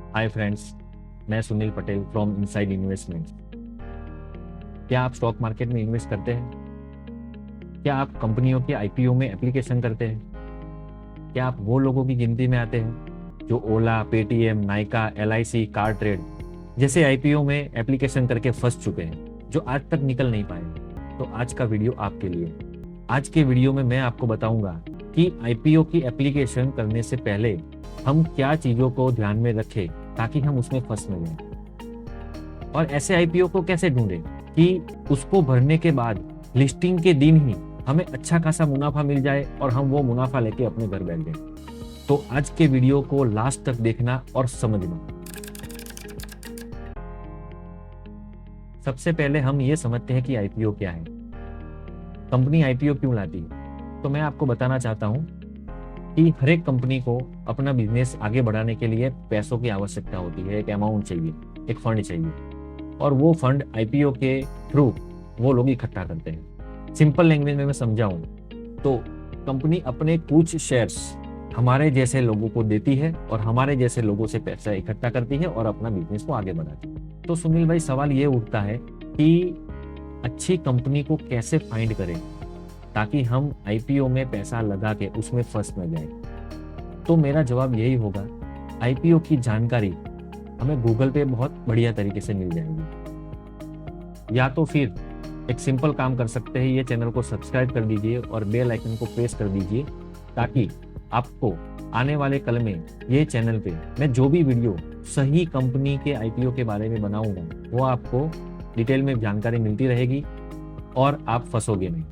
Hi friends, मैं Sunil Patel from inside investments. क्या आप स्टॉक मार्केट में इन्वेस्ट करते हैं? क्या आप कंपनियों के आईपीओ में एप्लीकेशन करते हैं? क्या आप वो लोगों की गिनती में आते हैं जो Ola, Paytm, Nykaa, LIC, CarTrade जैसे आईपीओ में एप्लीकेशन करके फंस चुके हैं, जो आज तक निकल नहीं पाए? तो आज का वीडियो आपके लिए। आज के वीडियो में मैं आपको बताऊंगा कि आईपीओ की एप्लीकेशन करने से पहले हम क्या चीजों को ध्यान में रखें ताकि हम उसमें फंस न जाएं, और ऐसे आईपीओ को कैसे ढूंढें कि उसको भरने के बाद लिस्टिंग के दिन ही हमें अच्छा खासा मुनाफा मिल जाए और हम वो मुनाफा लेके अपने घर बैठ जाए। तो आज के वीडियो को लास्ट तक देखना और समझना। सबसे पहले हम ये समझते हैं कि आईपीओ क्या है, कंपनी आईपीओ क्यों लाती है। तो मैं आपको बताना चाहता हूँ कि हर एक कंपनी को अपना बिजनेस आगे बढ़ाने के लिए पैसों की आवश्यकता होती है, एक अमाउंट चाहिए, एक फंड चाहिए, और वो फंड आईपीओ के थ्रू वो लोग इकट्ठा करते हैं। सिंपल लैंग्वेज में मैं समझाऊं तो कंपनी अपने कुछ शेयर्स हमारे जैसे लोगों को देती है और हमारे जैसे लोगों से पैसा इकट्ठा करती है और अपना बिजनेस को आगे बढ़ाती है। तो सुनील भाई, सवाल ये उठता है कि अच्छी कंपनी को कैसे फाइंड करें ताकि हम आईपीओ में पैसा लगा के उसमें फंस न जाए। तो मेरा जवाब यही होगा, आईपीओ की जानकारी हमें गूगल पे बहुत बढ़िया तरीके से मिल जाएगी। या तो फिर एक सिंपल काम कर सकते हैं, ये चैनल को सब्सक्राइब कर दीजिए और बेल आइकन को प्रेस कर दीजिए ताकि आपको आने वाले कल में ये चैनल पे मैं जो भी वीडियो सही कंपनी के आईपीओ के बारे में बनाऊंगा वो आपको डिटेल में जानकारी मिलती रहेगी और आप फंसोगे नहीं।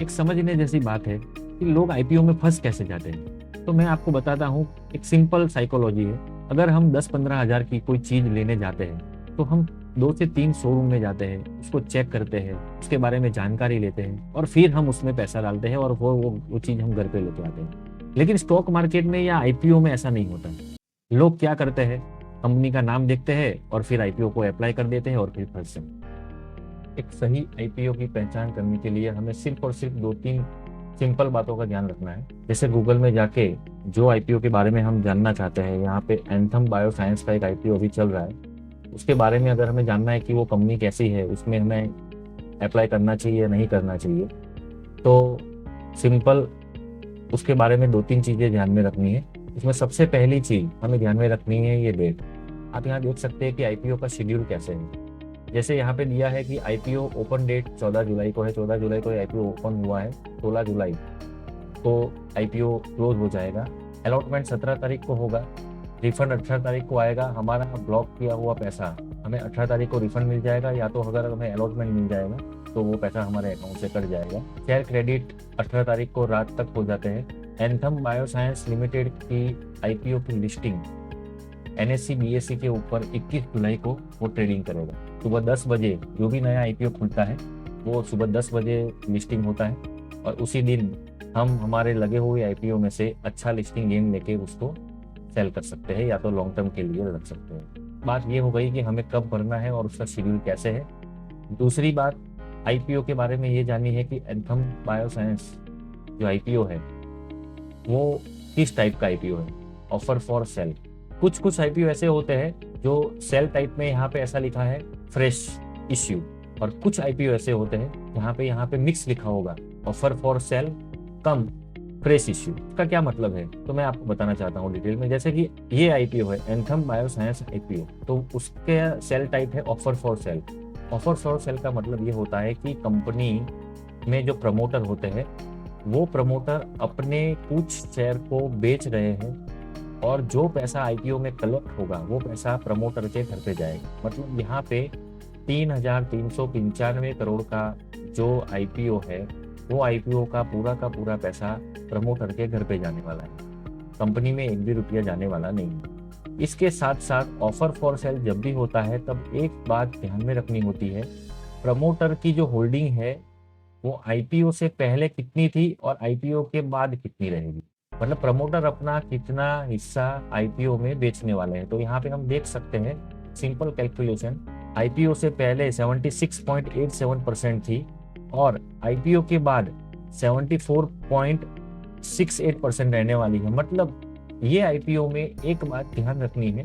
एक समझने जैसी बात है कि लोग आईपीओ में फंस कैसे जाते हैं। तो मैं आपको बताता हूँ, एक सिंपल साइकोलॉजी है। अगर हम 10-15 हजार की कोई चीज लेने जाते हैं तो हम 2 से 3 शोरूम में जाते हैं, उसको चेक करते हैं, उसके बारे में जानकारी लेते हैं और फिर हम उसमें पैसा डालते हैं और वो चीज हम घर पे लेके आते हैं। लेकिन स्टॉक मार्केट में या आईपीओ में ऐसा नहीं होता। लोग क्या करते हैं, कंपनी का नाम देखते हैं और फिर आईपीओ को अप्लाई कर देते हैं और फिर फंसते हैं। एक सही आईपीओ की पहचान करने के लिए हमें सिर्फ और सिर्फ 2-3 सिंपल बातों का ध्यान रखना है। जैसे गूगल में जाके जो आईपीओ के बारे में हम जानना चाहते हैं, यहाँ पे एंथम बायोसाइंस का एक आईपीओ अभी चल रहा है, उसके बारे में अगर हमें जानना है कि वो कंपनी कैसी है, उसमें हमें अप्लाई करना चाहिए या नहीं करना चाहिए, तो सिंपल उसके बारे में 2-3 चीजें ध्यान में रखनी है। इसमें सबसे पहली चीज हमें ध्यान में रखनी है ये डेट। आप यहाँ देख सकते हैं कि आईपीओ का शेड्यूल कैसे है। जैसे यहाँ पे दिया है कि आईपीओ ओपन डेट 14 जुलाई को है, 14 जुलाई को आईपीओ ओपन हुआ है, 16 जुलाई को आईपीओ क्लोज हो जाएगा। अलॉटमेंट 17 तारीख को होगा, रिफंड 18 तारीख को आएगा। हमारा ब्लॉक किया हुआ पैसा हमें 18 तारीख को रिफंड मिल जाएगा, या तो अगर हमें अलॉटमेंट मिल जाएगा तो वो पैसा हमारे अकाउंट से कट जाएगा। शेयर क्रेडिट 18 तारीख को रात तक हो जाते हैं। एंथम बायोसाइंस लिमिटेड की आईपीओ की लिस्टिंग एनएससी बीएससी के ऊपर 21 जुलाई को वो ट्रेडिंग करेगा। सुबह 10 बजे जो भी नया आईपीओ खुलता है वो सुबह 10 बजे लिस्टिंग होता है और उसी दिन हम हमारे लगे हुए आईपीओ में से अच्छा लिस्टिंग गेन लेके उसको सेल कर सकते हैं या तो लॉन्ग टर्म के लिए रख सकते हैं। बात ये हो गई कि हमें कब भरना है और उसका शेड्यूल कैसे है। दूसरी बात आईपीओ के बारे में ये जानी है कि एंथम बायोसाइंस जो आईपीओ है वो किस टाइप का आईपीओ है, ऑफर फॉर सेल। कुछ आईपीओ ऐसे होते हैं जो सेल टाइप में यहाँ पे ऐसा लिखा है फ्रेश इश्यू, और कुछ आईपीओ ऐसे होते हैं यहाँ पे मिक्स लिखा होगा offer for sale come fresh issue. इसका क्या मतलब है तो मैं आपको बताना चाहता हूँ डिटेल में। जैसे कि ये आईपीओ है एंथम बायोसाइंस आईपीओ, तो उसके सेल टाइप है offer for sale. Offer for sale का मतलब ये होता है कि कंपनी में जो प्रमोटर होते हैं वो प्रमोटर अपने कुछ शेयर को बेच रहे हैं और जो पैसा आईपीओ में कलेक्ट होगा वो पैसा प्रमोटर के घर पे जाएगा। मतलब यहाँ पे 3,395 करोड़ का जो आईपीओ है वो आईपीओ का पूरा पैसा प्रमोटर के घर पे जाने वाला है, कंपनी में 1 भी रुपया जाने वाला नहीं है। इसके साथ साथ ऑफर फॉर सेल जब भी होता है तब एक बात ध्यान में रखनी होती है, प्रमोटर की जो होल्डिंग है वो आईपीओ से पहले कितनी थी और आईपीओ के बाद कितनी रहेगी। मतलब प्रमोटर अपना कितना हिस्सा आईपीओ में बेचने वाले हैं। तो यहाँ पे हम देख सकते हैं सिंपल कैलकुलेशन, आईपीओ से पहले 76.87% थी और आईपीओ के बाद 74.68% रहने वाली है। मतलब ये आईपीओ में एक बात ध्यान रखनी है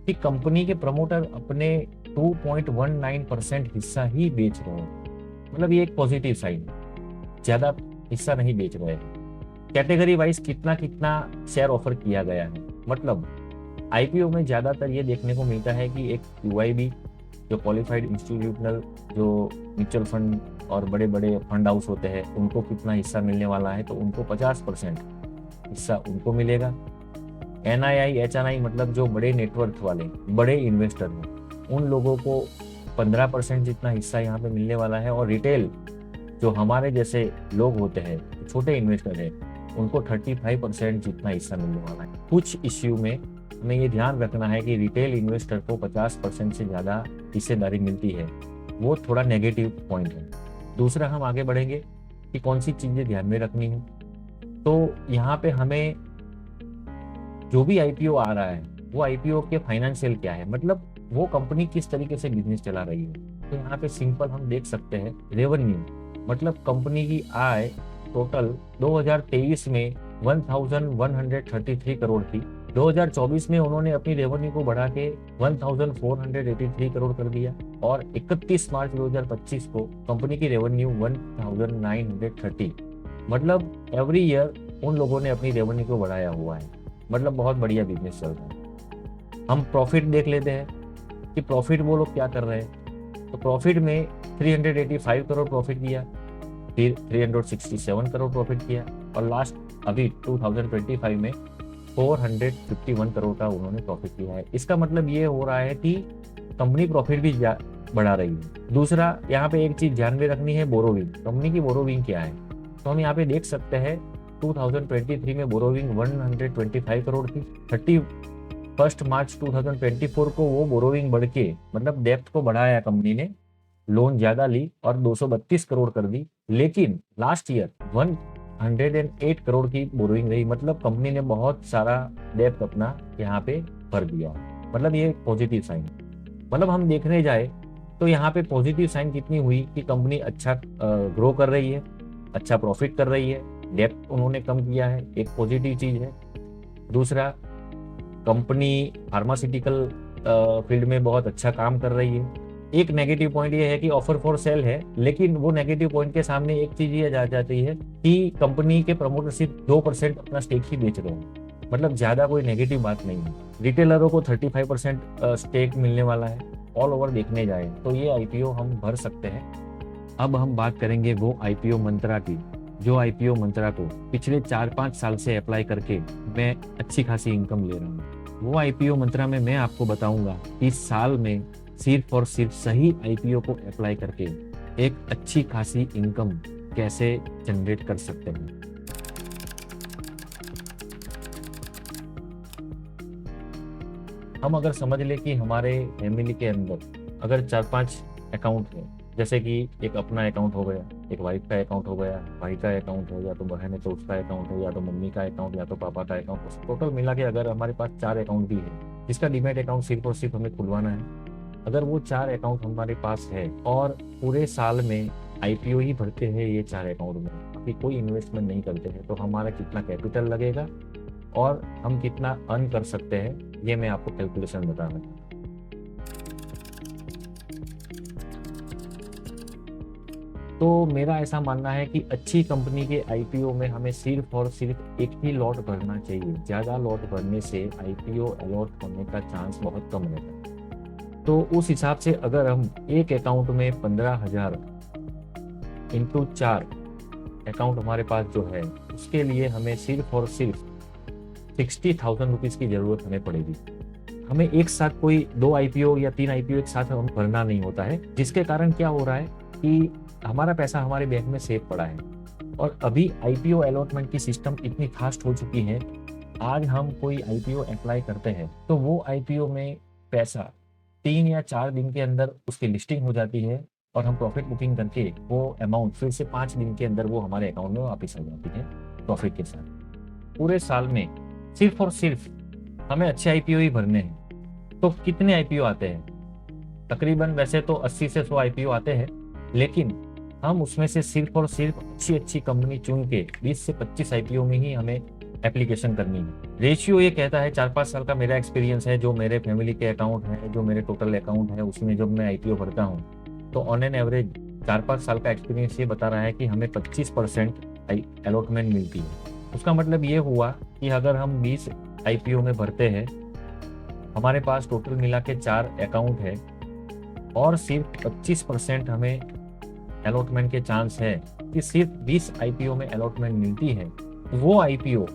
कि कंपनी के प्रमोटर अपने 2.19% हिस्सा ही बेच रहे हैं। मतलब ये एक पॉजिटिव साइन है, ज्यादा हिस्सा नहीं बेच रहे हैं। कैटेगरी वाइज कितना कितना शेयर ऑफर किया गया है, मतलब आईपीओ में ज्यादातर ये देखने को मिलता है कि एक यूआईबी जो क्वालिफाइड इंस्टीट्यूशनल जो म्यूचुअल फंड और बड़े बड़े फंड हाउस होते हैं उनको कितना हिस्सा मिलने वाला है, तो उनको 50% हिस्सा उनको मिलेगा। एनआईआई एचएनआई मतलब जो बड़े नेटवर्थ वाले बड़े इन्वेस्टर हैं उन लोगों को 15% जितना हिस्सा यहाँ पे मिलने वाला है। और रिटेल जो हमारे जैसे लोग होते हैं, छोटे इन्वेस्टर हैं, उनको 35% जितना हिस्सा मिलने वाला है। कुछ इश्यू में हमें ये ध्यान रखना है कि रिटेल इन्वेस्टर को 50% से ज़्यादा हिस्सेदारी मिलती है, वो थोड़ा नेगेटिव पॉइंट है। दूसरा, हम आगे बढ़ेंगे कि कौन सी चीज़ें ध्यान में रखनी है। तो यहाँ पे हमें जो भी आईपीओ आ रहा है वो आईपीओ के फाइनेंशियल क्या है, मतलब वो कंपनी किस तरीके से बिजनेस चला रही है। तो यहाँ पे सिंपल हम देख सकते हैं रेवेन्यू, मतलब कंपनी की आय टोटल 2023 में 1133 करोड़ थी। 2024 में उन्होंने अपनी रेवेन्यू को बढ़ा के 1483 करोड़ कर दिया और 31 मार्च 2025 को कंपनी की रेवेन्यू 1930, मतलब एवरी ईयर उन लोगों ने अपनी रेवेन्यू को बढ़ाया हुआ है। मतलब बहुत बढ़िया बिजनेस चल रहा है। हम प्रॉफिट देख लेते हैं कि प्रॉफिट वो लोग क्या कर रहे हैं। तो प्रॉफिट में 385 करोड़ प्रॉफिट किया, फिर 367 करोड़ प्रॉफिट किया और लास्ट अभी 2025 में 451 करोड़ का उन्होंने प्रॉफिट किया है। इसका मतलब ये हो रहा है कि कंपनी प्रॉफिट भी बढ़ा रही है। दूसरा, यहाँ पे एक चीज ध्यान में रखनी है, बोरोविंग। कंपनी की बोरोविंग क्या है, तो हम यहाँ पे देख सकते हैं 2023 में बोरोविंग 125 करोड़ थी। 31 मार्च 2024 को वो बोरोविंग बढ़ के, मतलब डेप्थ को बढ़ाया कंपनी ने, लोन ज्यादा ली और 232 करोड़ कर दी। लेकिन लास्ट ईयर 108 करोड़ की बोरोइंग रही, मतलब कंपनी ने बहुत सारा डेप्थ अपना यहाँ पे भर दिया। मतलब ये पॉजिटिव साइन, मतलब हम देखने जाए तो यहाँ पे पॉजिटिव साइन कितनी हुई कि कंपनी अच्छा ग्रो कर रही है, अच्छा प्रॉफिट कर रही है, डेप्थ उन्होंने कम किया है, एक पॉजिटिव चीज है। दूसरा, कंपनी फार्मास्यूटिकल फील्ड में बहुत अच्छा काम कर रही है। एक नेगेटिव पॉइंट ये है कि ऑफर फॉर सेल है, लेकिन वो नेगेटिव पॉइंट के सामने एक चीज ये आ जाती है कि कंपनी के प्रमोटर सिर्फ 2% अपना स्टेक ही बेच रहे हैं। मतलब ज्यादा कोई नेगेटिव बात नहीं है। रिटेलरों को 35% स्टेक मिलने वाला है। ऑल ओवर देखने जाए तो ये आईपीओ हम भर सकते हैं। अब हम बात करेंगे वो आईपीओ मंत्रा की, जो आईपीओ मंत्रा को पिछले 4-5 साल से अप्लाई करके मैं अच्छी खासी इनकम ले रहा हूँ। वो आईपीओ मंत्रा में मैं आपको बताऊंगा कि साल में सिर्फ और सिर्फ सही आईपीओ को अप्लाई करके एक अच्छी खासी इनकम कैसे जनरेट कर सकते हैं। हम अगर समझ ले कि हमारे फैमिली के अंदर अगर 4-5 अकाउंट है, जैसे कि एक अपना अकाउंट हो गया, एक वाइफ का अकाउंट हो गया, भाई का अकाउंट है, या तो बहन है तो उसका अकाउंट है, या तो मम्मी का अकाउंट, या तो पापा का अकाउंट, टोटल मिला के अगर हमारे पास 4 अकाउंट भी है, जिसका डीमैट अकाउंट सिर्फ और सिर्फ हमें खुलवाना है। अगर वो 4 अकाउंट हमारे पास है और पूरे साल में आईपीओ ही भरते हैं ये 4 अकाउंट में, अभी कोई इन्वेस्टमेंट नहीं करते हैं, तो हमारा कितना कैपिटल लगेगा और हम कितना अर्न कर सकते हैं, ये मैं आपको कैलकुलेशन बता रहा हूँ। तो मेरा ऐसा मानना है कि अच्छी कंपनी के आईपीओ में हमें सिर्फ और सिर्फ एक ही लॉट भरना चाहिए। ज़्यादा लॉट भरने से आईपीओ अलॉट होने का चांस बहुत कम रहता है। तो उस हिसाब से अगर हम एक अकाउंट में 15,000 इंटू 4 अकाउंट हमारे पास जो है, उसके लिए हमें सिर्फ और सिर्फ 60,000 रुपीज़ की ज़रूरत हमें पड़ेगी। हमें एक साथ कोई 2 आईपीओ या 3 आईपीओ एक साथ हम भरना नहीं होता है, जिसके कारण क्या हो रहा है कि हमारा पैसा हमारे बैंक में सेफ पड़ा है। और अभी आईपीओ अलॉटमेंट की सिस्टम इतनी फास्ट हो चुकी है, आज हम कोई आईपीओ अप्लाई करते हैं तो वो आईपीओ में पैसा 3 या 4 दिन के अंदर उसकी लिस्टिंग हो जाती है और हम प्रॉफिट बुकिंग करके वो अमाउंट फिर से 5 दिन के अंदर वो हमारे अकाउंट में वापस आ जाती है प्रॉफिट के साथ। पूरे साल में सिर्फ और सिर्फ हमें अच्छे आईपीओ ही भरने हैं। तो कितने आईपीओ आते हैं? तकरीबन वैसे तो 80 से 100 आईपीओ आते हैं, लेकिन हम उसमें से सिर्फ और सिर्फ अच्छी अच्छी कंपनी चुन के 20 से 25 आईपीओ में ही हमें एप्लीकेशन करनी है। रेशियो ये कहता है, 4-5 साल का मेरा एक्सपीरियंस है, जो मेरे फैमिली के अकाउंट है, जो मेरे टोटल अकाउंट है, उसमें जब मैं आईपीओ भरता हूँ तो ऑन एन एवरेज 4-5 साल का एक्सपीरियंस ये बता रहा है कि हमें 25% अलॉटमेंट मिलती है। उसका मतलब ये हुआ कि अगर हम 20 आईपीओ में भरते हैं, हमारे पास टोटल मिला के 4 अकाउंट है और सिर्फ 25% हमें अलॉटमेंट के चांस है कि सिर्फ 20 आईपीओ में अलॉटमेंट मिलती है। वो आईपीओ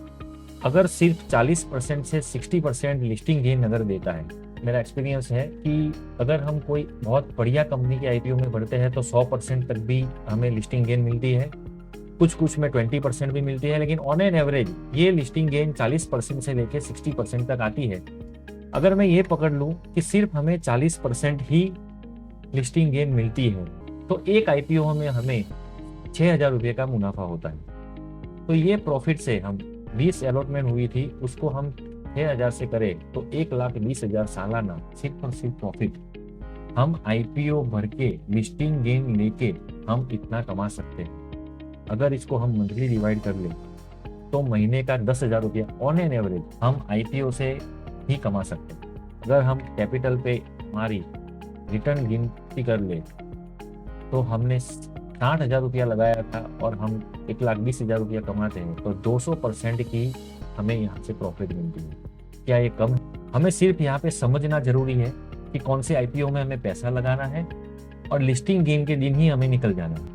अगर सिर्फ 40% से 60% लिस्टिंग गेन अगर देता है, मेरा एक्सपीरियंस है कि अगर हम कोई बहुत बढ़िया कंपनी के आईपीओ में भरते हैं तो 100% तक भी हमें लिस्टिंग गेन मिलती है, कुछ में 20% भी मिलती है, लेकिन ऑन एन एवरेज ये लिस्टिंग गेन 40% से लेकर 60% तक आती है। अगर मैं ये पकड़ लूं कि सिर्फ हमें 40% ही लिस्टिंग गेन मिलती है तो एक आईपीओ में हमें 6,000 रुपये का मुनाफा होता है। तो ये प्रॉफिट से हम 20 अलॉटमेंट हुई थी, उसको हम 6,000 से करें तो 1,20,000 सालाना सिर्फ और सिर्फ प्रॉफिट हम आईपीओ भर के लिस्टिंग गेन लेके हम इतना कमा सकते हैं। अगर इसको हम मंथली डिवाइड कर ले तो महीने का 10,000 रुपया ऑन एन एवरेज हम आईपीओ से ही कमा सकते हैं। अगर हम कैपिटल पे हमारी रिटर्न गिनती कर ले तो हमने 60,000 रुपया लगाया था और हम 1,20,000 रुपया कमाते हैं तो 200% की हमें यहाँ से प्रॉफिट मिलती है। क्या ये कम है? हमें सिर्फ यहाँ पे समझना जरूरी है कि कौन से आईपीओ में हमें पैसा लगाना है और लिस्टिंग गेन के दिन ही हमें निकल जाना है।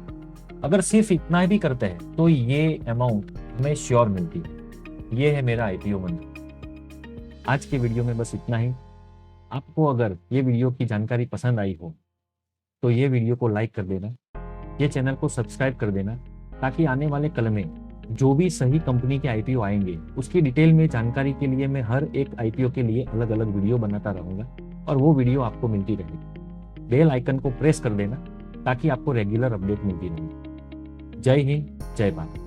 अगर सिर्फ इतना भी करते हैं तो ये अमाउंट हमें श्योर मिलती है। ये है मेरा आईपीओ मंत्र। आज के वीडियो में बस इतना ही। आपको अगर ये वीडियो की जानकारी पसंद आई हो तो ये वीडियो को लाइक कर देना, ये चैनल को सब्सक्राइब कर देना, ताकि आने वाले कल में जो भी सही कंपनी के आईपीओ आएंगे उसकी डिटेल में जानकारी के लिए मैं हर एक आईपीओ के लिए अलग अलग वीडियो बनाता रहूंगा और वो वीडियो आपको मिलती रहेगी। बेल आइकन को प्रेस कर देना ताकि आपको रेगुलर अपडेट मिलती रहे। जय हिंद, जय भारत।